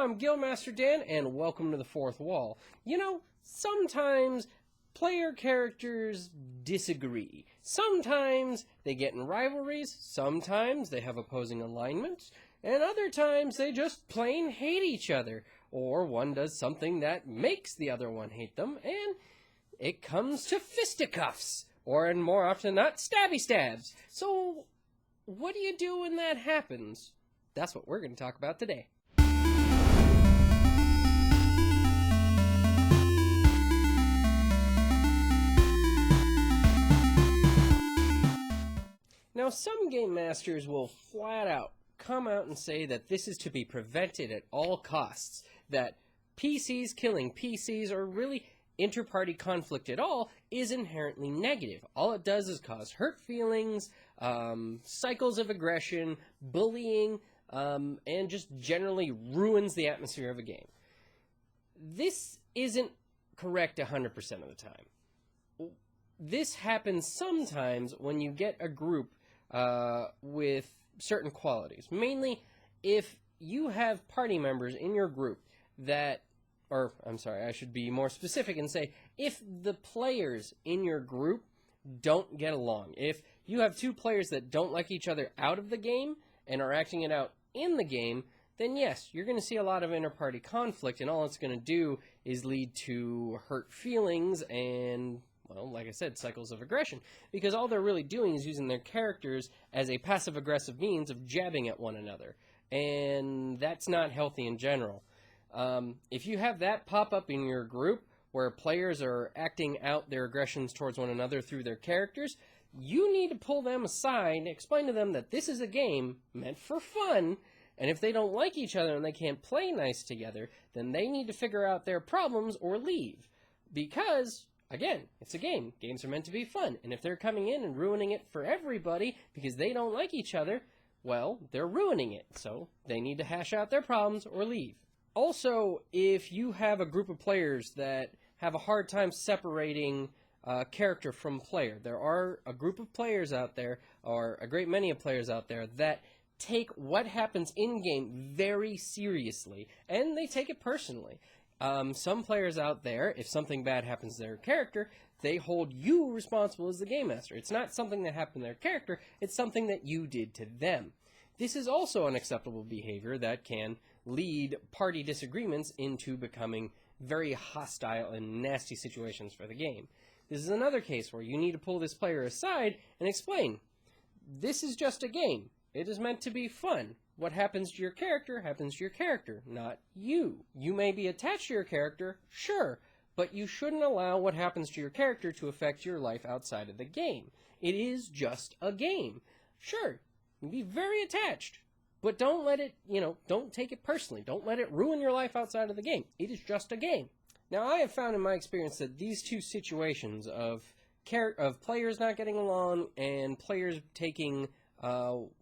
I'm Guildmaster Dan, and welcome to the Fourth Wall. You know, sometimes player characters disagree. Sometimes they get in rivalries, sometimes they have opposing alignments, and other times they just plain hate each other, or one does something that makes the other one hate them, and it comes to fisticuffs, or and more often than not, stabby stabs. So, what do you do when that happens? That's what we're going to talk about today. Now, some game masters will flat out come out and say that this is to be prevented at all costs, that PCs killing PCs, or really inter-party conflict at all, is inherently negative. All it does is cause hurt feelings, cycles of aggression, bullying, and just generally ruins the atmosphere of a game. This isn't correct 100% of the time. This happens sometimes when you get a group with certain qualities. Mainly, if you have party members in your group that, or I'm sorry, I should be more specific and say, if the players in your group don't get along, if you have two players that don't like each other out of the game and are acting it out in the game, then yes, you're going to see a lot of inter-party conflict, and all it's going to do is lead to hurt feelings and, well, like I said, cycles of aggression, because all they're really doing is using their characters as a passive-aggressive means of jabbing at one another, and that's not healthy in general. If you have that pop up in your group, where players are acting out their aggressions towards one another through their characters, you need to pull them aside and explain to them that this is a game meant for fun, and if they don't like each other and they can't play nice together, then they need to figure out their problems or leave, because again, it's a game. Games are meant to be fun. And if they're coming in and ruining it for everybody because they don't like each other, well, they're ruining it. So they need to hash out their problems or leave. Also, if you have a group of players that have a hard time separating character from player, there are a group of players out there, or a great many of players out there, that take what happens in-game very seriously, and they take it personally. Some players out there, if something bad happens to their character, they hold you responsible as the game master. It's not something that happened to their character, it's something that you did to them. This is also unacceptable behavior that can lead party disagreements into becoming very hostile and nasty situations for the game. This is another case where you need to pull this player aside and explain, this is just a game. It is meant to be fun. What happens to your character happens to your character, not you. You may be attached to your character, sure, but you shouldn't allow what happens to your character to affect your life outside of the game. It is just a game. Sure, you can be very attached, but don't let it, don't take it personally. Don't let it ruin your life outside of the game. It is just a game. Now, I have found in my experience that these two situations of players not getting along and players taking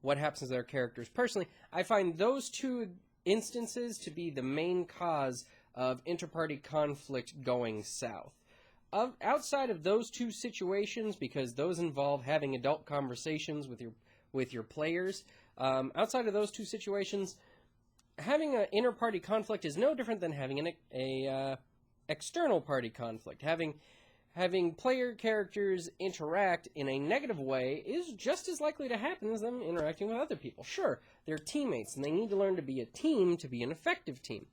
what happens to their characters personally, I find those two instances to be the main cause of inter-party conflict going south. Outside of those two situations, because those involve having adult conversations with your players, outside of those two situations, having an inter-party conflict is no different than having an external party conflict. Having player characters interact in a negative way is just as likely to happen as them interacting with other people. Sure, they're teammates, and they need to learn to be a team to be an effective team.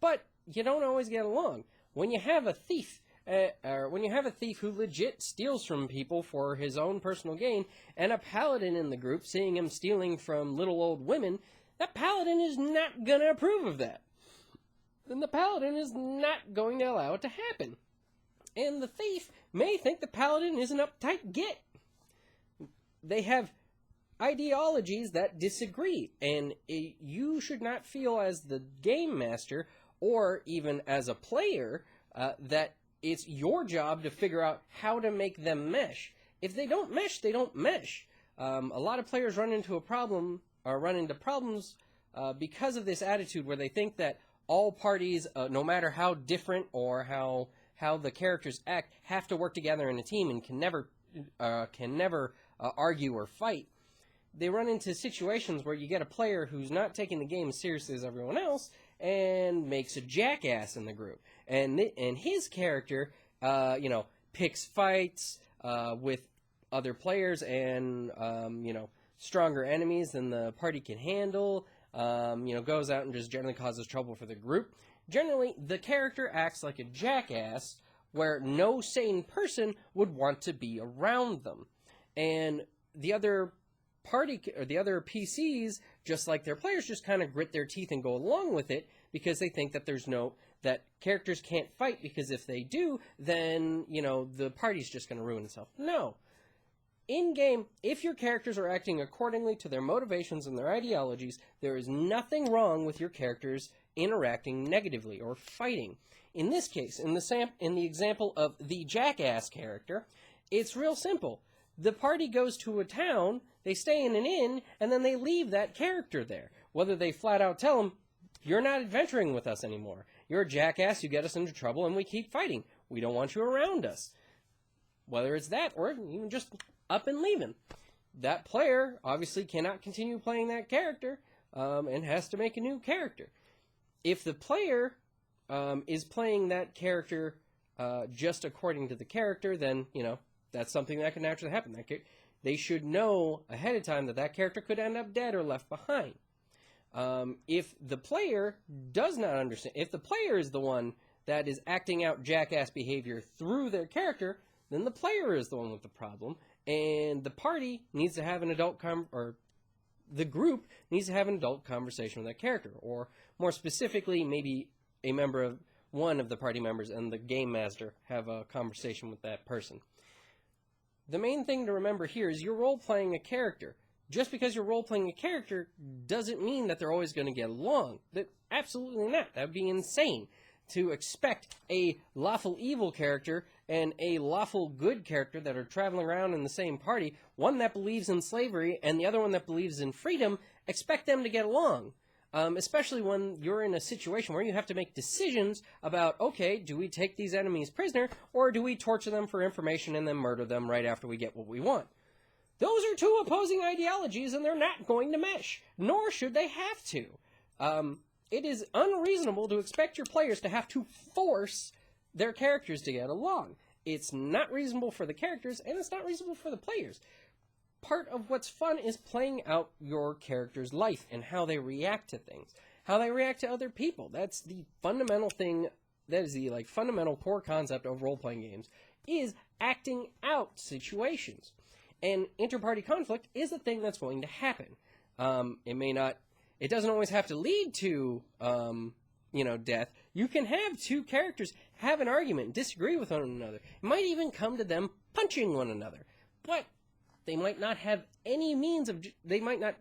But you don't always get along. When you have a thief, who legit steals from people for his own personal gain, and a paladin in the group seeing him stealing from little old women, that paladin is not going to approve of that. Then the paladin is not going to allow it to happen. And the thief may think the paladin is an uptight git. They have ideologies that disagree, and you should not feel as the game master, or even as a player, that it's your job to figure out how to make them mesh. If they don't mesh, they don't mesh. A lot of players run into problems because of this attitude where they think that all parties, no matter how different or how the characters act, have to work together in a team and can never argue or fight. They run into situations where you get a player who's not taking the game as seriously as everyone else, and makes a jackass in the group. And his character, picks fights with other players and, stronger enemies than the party can handle, goes out and just generally causes trouble for the group. Generally, the character acts like a jackass where no sane person would want to be around them. And the other party, or the other PCs, just like their players, just kind of grit their teeth and go along with it because they think that that characters can't fight, because if they do, then, the party's just going to ruin itself. No. In-game, if your characters are acting accordingly to their motivations and their ideologies, there is nothing wrong with your characters interacting negatively or fighting. In this case, in the example of the jackass character, it's real simple. The party goes to a town, they stay in an inn, and then they leave that character there. Whether they flat out tell them, you're not adventuring with us anymore. You're a jackass, you get us into trouble, and we keep fighting. We don't want you around us. Whether it's that, or even just up and leaving. That player obviously cannot continue playing that character, and has to make a new character. If the player is playing that character just according to the character, then, that's something that can naturally happen. They should know ahead of time that character could end up dead or left behind. If the player does not understand, if the player is the one that is acting out jackass behavior through their character, then the player is the one with the problem, and the party needs to have the group needs to have an adult conversation with that character, or more specifically, maybe a member of one of the party members and the game master have a conversation with that person. The main thing to remember here is you're role-playing a character. Just because you're role-playing a character doesn't mean that they're always going to get along. Absolutely not. That would be insane to expect a lawful evil character and a lawful good character that are traveling around in the same party, one that believes in slavery and the other one that believes in freedom, expect them to get along. Especially when you're in a situation where you have to make decisions about, okay, do we take these enemies prisoner, or do we torture them for information and then murder them right after we get what we want? Those are two opposing ideologies, and they're not going to mesh, nor should they have to. It is unreasonable to expect your players to have to force their characters to get along. It's not reasonable for the characters, and it's not reasonable for the players. Part of what's fun is playing out your character's life and how they react to things, how they react to other people. That's the fundamental thing, that is the fundamental core concept of role-playing games, is acting out situations. And inter-party conflict is a thing that's going to happen. It doesn't always have to lead to, death. You can have two characters have an argument, disagree with one another. It might even come to them punching one another. But they might not have any means of, they might not,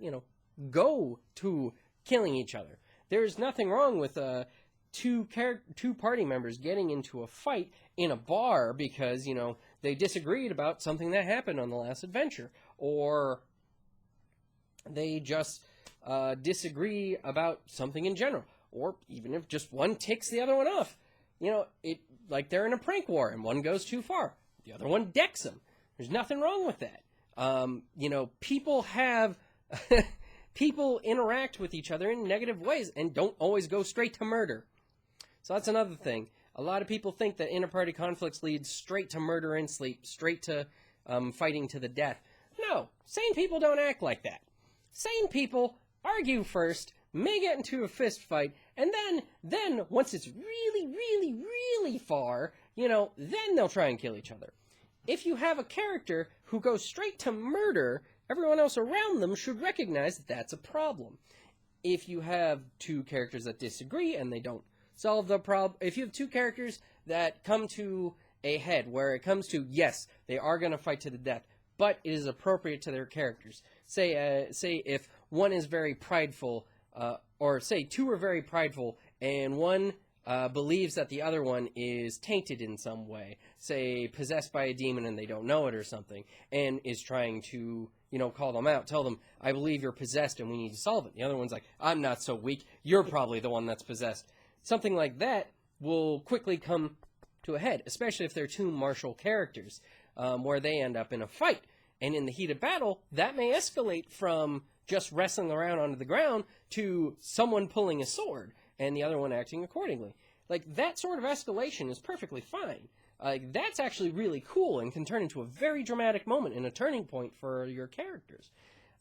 go to killing each other. There's nothing wrong with two party members getting into a fight in a bar because, they disagreed about something that happened on the last adventure, or they just disagree about something in general, or even if just one ticks the other one off. Like they're in a prank war and one goes too far, the other one decks them. There's nothing wrong with that. People have people interact with each other in negative ways and don't always go straight to murder. So that's another thing. A lot of people think that inter-party conflicts lead straight to murder and sleep, straight to fighting to the death. No, sane people don't act like that. Sane people argue first, may get into a fist fight, and then once it's really, really, really far, then they'll try and kill each other. If you have a character who goes straight to murder, everyone else around them should recognize that that's a problem. If you have two characters that disagree and they don't solve the problem, if you have two characters that come to a head where it comes to, yes, they are going to fight to the death, but it is appropriate to their characters. Say if one is very prideful, or say two are very prideful, and one believes that the other one is tainted in some way, say possessed by a demon and they don't know it or something, and is trying to, call them out, tell them, I believe you're possessed and we need to solve it. The other one's like, I'm not so weak, you're probably the one that's possessed. Something like that will quickly come to a head, especially if they're two martial characters, where they end up in a fight. And in the heat of battle, that may escalate from just wrestling around onto the ground to someone pulling a sword. and the other one acting accordingly. Like, that sort of escalation is perfectly fine. That's actually really cool and can turn into a very dramatic moment and a turning point for your characters.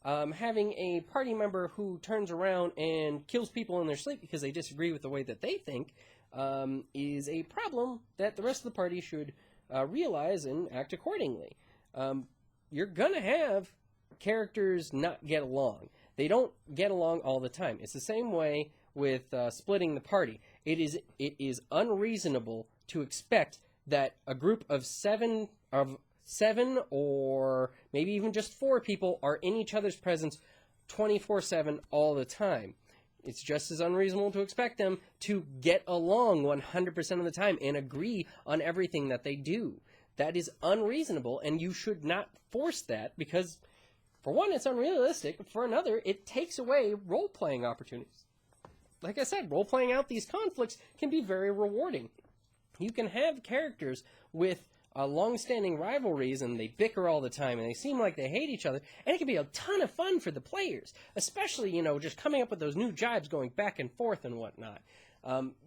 Having a party member who turns around and kills people in their sleep because they disagree with the way that they think is a problem that the rest of the party should realize and act accordingly. You're gonna have characters not get along. They don't get along all the time. It's the same way with splitting the party. It is unreasonable to expect that a group of seven or maybe even just 4 people are in each other's presence 24/7 all the time. It's just as unreasonable to expect them to get along 100% of the time and agree on everything that they do. That is unreasonable, and you should not force that because, for one, it's unrealistic. For another, it takes away role-playing opportunities. Like I said, role-playing out these conflicts can be very rewarding. You can have characters with long-standing rivalries and they bicker all the time and they seem like they hate each other, and it can be a ton of fun for the players, especially, just coming up with those new jibes going back and forth and whatnot.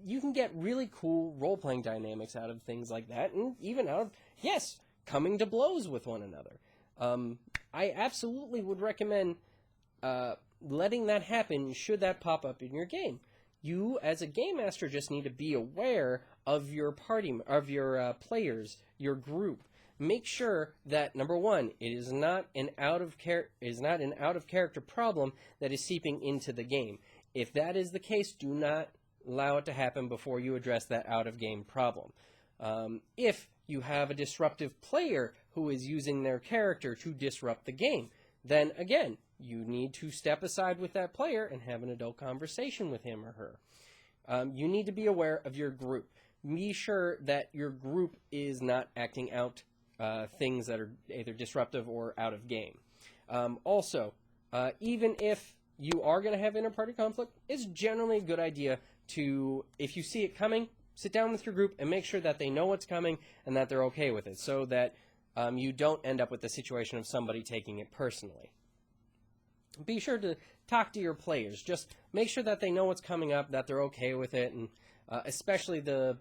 You can get really cool role-playing dynamics out of things like that, and even out of, yes, coming to blows with one another. I absolutely would recommend letting that happen should that pop up in your game. You, as a game master, just need to be aware of your players, your group. Make sure that, number one, it is not an out of character problem that is seeping into the game. If that is the case, do not allow it to happen before you address that out of game problem. If you have a disruptive player who is using their character to disrupt the game, then again, you need to step aside with that player and have an adult conversation with him or her. You need to be aware of your group. Be sure that your group is not acting out things that are either disruptive or out of game. Also, even if you are going to have inter-party conflict, it's generally a good idea to, if you see it coming, sit down with your group and make sure that they know what's coming and that they're okay with it, so that you don't end up with the situation of somebody taking it personally. Be sure to talk to your players. Just make sure that they know what's coming up, that they're okay with it, and especially the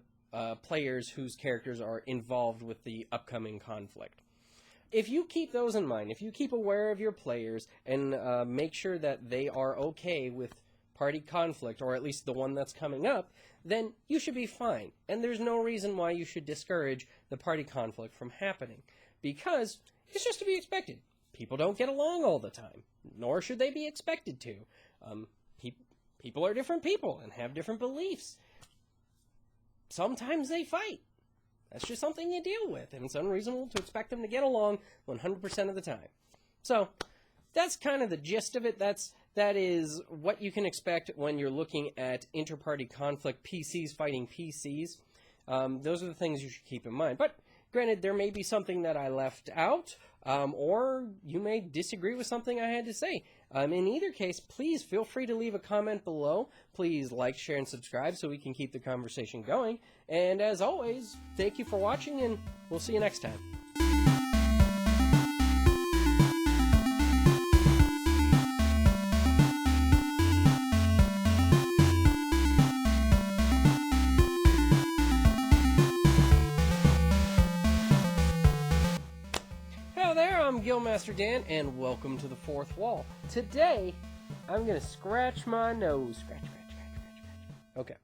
players whose characters are involved with the upcoming conflict. If you keep those in mind, if you keep aware of your players and make sure that they are okay with party conflict, or at least the one that's coming up, then you should be fine. And there's no reason why you should discourage the party conflict from happening, because it's just to be expected. People don't get along all the time, nor should they be expected to. People are different people and have different beliefs. Sometimes they fight. That's just something you deal with, and it's unreasonable to expect them to get along 100% of the time. So that's kind of the gist of it. That is what you can expect when you're looking at inter-party conflict, PCs fighting PCs. Those are the things you should keep in mind. But granted, there may be something that I left out, or you may disagree with something I had to say. In either case, please feel free to leave a comment below. Please like, share, and subscribe so we can keep the conversation going. And as always, thank you for watching, and we'll see you next time. I'm Guildmaster Dan, and welcome to the Fourth Wall. Today, I'm going to scratch my nose. Scratch. Okay.